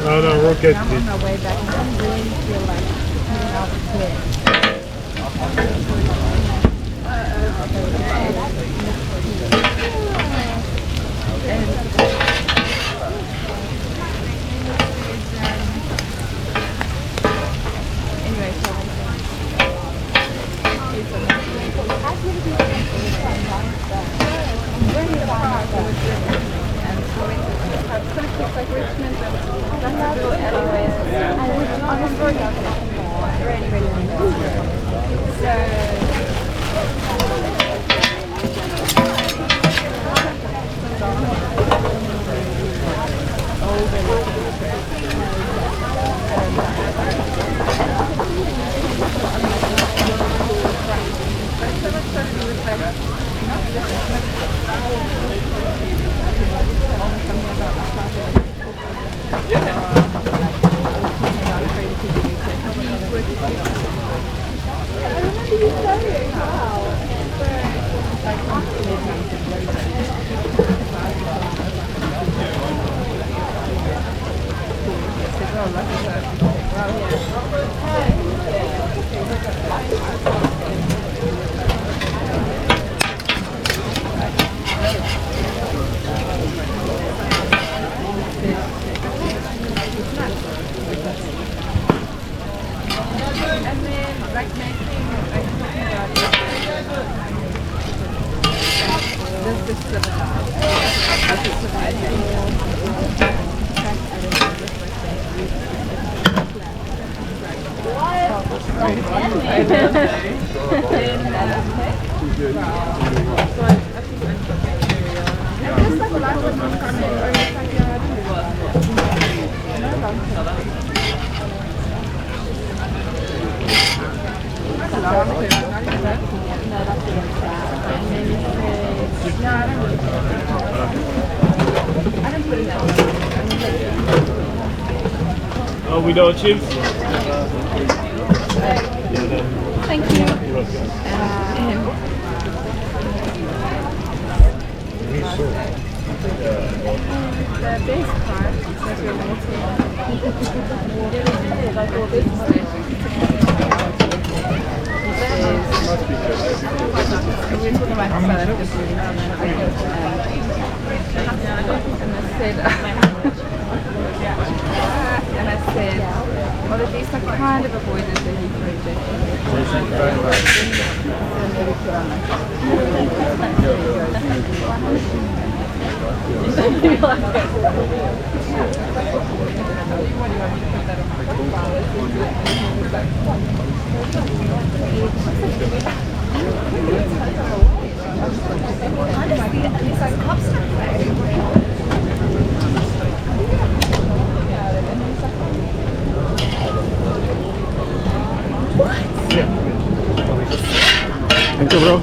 No, no, we'll get I'm on my way back and I really feel like coming out of bed. Anyway, so like Richmond, Oh, we don't chips? thank you. The best part is that we're like all business and I said, well, at least I kind of avoided the heat Thank you, bro.